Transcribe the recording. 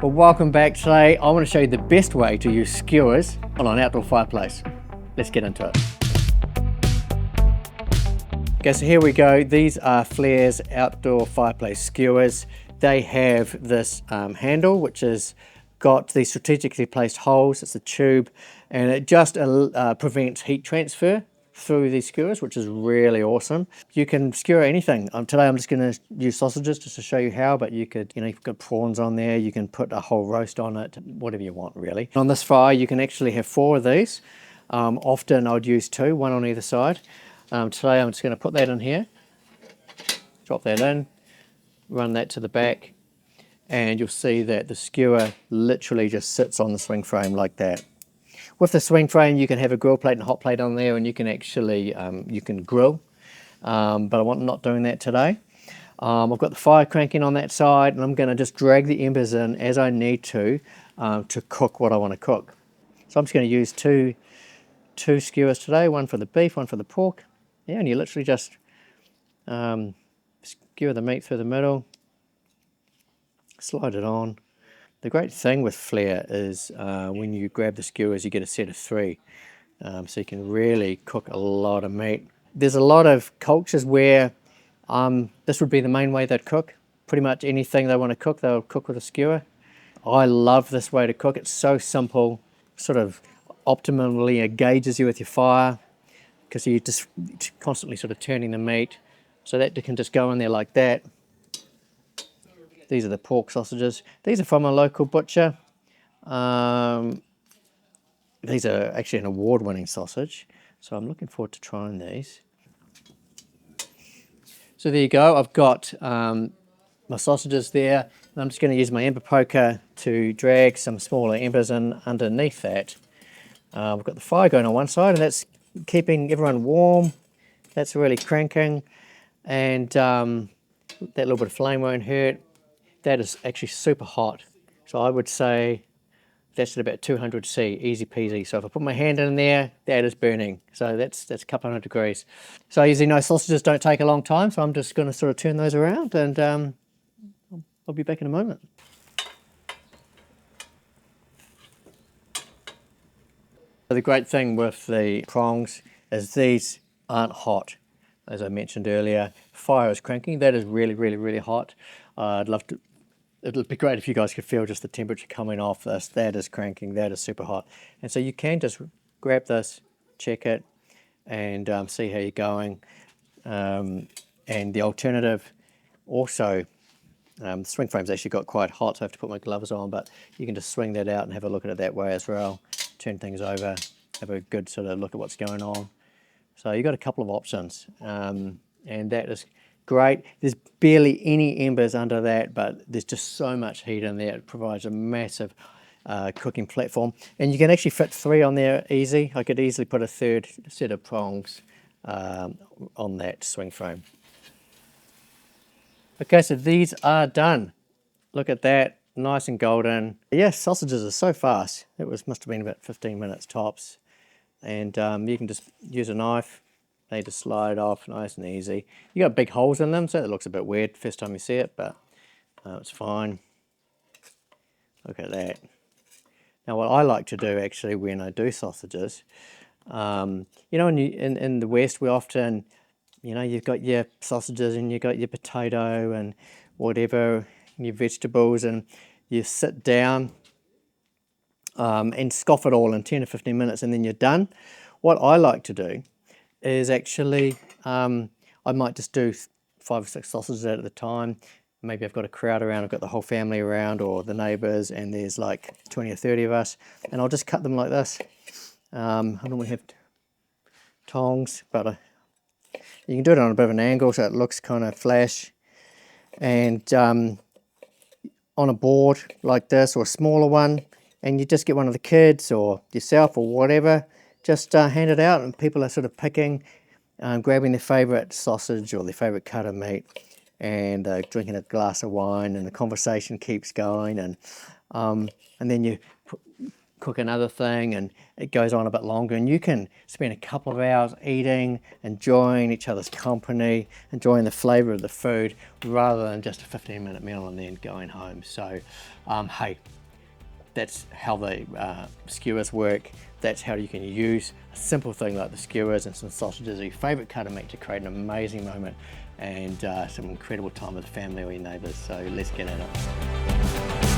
Well, welcome back. Today I want to show you the best way to use skewers on an outdoor fireplace. Let's get into it. Okay, so here we go. These are Flair's outdoor fireplace skewers. They have this handle which has got these strategically placed holes. It's a tube, and it just prevents heat transfer through these skewers, which is really awesome. You can skewer anything. Today I'm just going to use sausages just to show you how, but you could, you've got prawns on there, you can put a whole roast on it, whatever you want really. On this fire you can actually have 4 of these. Often I'd use 2, one on either side. Today I'm just going to put that in here, drop that in, run that to the back, and you'll see that the skewer literally just sits on the swing frame like that. With the swing frame you can have a grill plate and a hot plate on there, and you can actually you can grill, but I'm not doing that today. I've got the fire cranking on that side, and I'm going to just drag the embers in as I need to cook what I want to cook. So I'm just going to use two skewers today, one for the beef, one for the pork. Yeah, and you literally just skewer the meat through the middle, slide it on. The great thing with Flair is when you grab the skewers you get a set of 3, so you can really cook a lot of meat. There's a lot of cultures where this would be the main way they'd cook. Pretty much anything they want to cook, they'll cook with a skewer. I love this way to cook. It's so simple, sort of optimally engages you with your fire, because you're just constantly sort of turning the meat, so that can just go in there like that. These are the pork sausages. These are from a local butcher. These are actually an award-winning sausage, so I'm looking forward to trying these. So there you go. I've got my sausages there, and I'm just going to use my ember poker to drag some smaller embers in underneath that. We've got the fire going on one side, and that's keeping everyone warm. That's really cranking, and that little bit of flame won't hurt. That is actually super hot, so I would say that's at about 200 C, easy peasy. So if I put my hand in there, that is burning. So that's a couple hundred degrees. So as you know, sausages don't take a long time, so I'm just going to sort of turn those around, and I'll be back in a moment. The great thing with the prongs is these aren't hot. As I mentioned earlier, fire is cranking. That is really, really, really hot. It'd be great if you guys could feel just the temperature coming off this. That is cranking, that is super hot. And so you can just grab this, check it, and see how you're going. And the alternative also, the swing frame's actually got quite hot, so I have to put my gloves on, but you can just swing that out and have a look at it that way as well. Turn things over, have a good sort of look at what's going on. So you've got a couple of options, and that is great. There's barely any embers under that, but there's just so much heat in there. It provides a massive cooking platform, and you can actually fit 3 on there easy. I could easily put a 3rd set of prongs on that swing frame. Okay, so these are done. Look at that, nice and golden. Yeah, sausages are so fast. It must have been about 15 minutes tops, and you can just use a knife. They just slide off nice and easy. You got big holes in them, so it looks a bit weird first time you see it, but it's fine. Look at that. Now what I like to do actually when I do sausages, in the West we often, you've got your sausages and you've got your potato and whatever, your vegetables, and you sit down and scoff it all in 10 or 15 minutes and then you're done. What I like to do is actually, I might just do 5 or 6 sausages at a time. Maybe I've got a crowd around, I've got the whole family around or the neighbours, and there's like 20 or 30 of us, and I'll just cut them like this. I normally have tongs, but you can do it on a bit of an angle so it looks kind of flash, and on a board like this or a smaller one, and you just get one of the kids or yourself or whatever, just hand it out, and people are sort of picking, grabbing their favourite sausage or their favourite cut of meat, and drinking a glass of wine, and the conversation keeps going, and then you cook another thing, and it goes on a bit longer, and you can spend a couple of hours eating, enjoying each other's company, enjoying the flavor of the food, rather than just a 15-minute meal and then going home. So hey, that's how the skewers work. That's how you can use a simple thing like the skewers and some sausages or your favorite cut of meat to create an amazing moment and some incredible time with family or your neighbors. So let's get at it.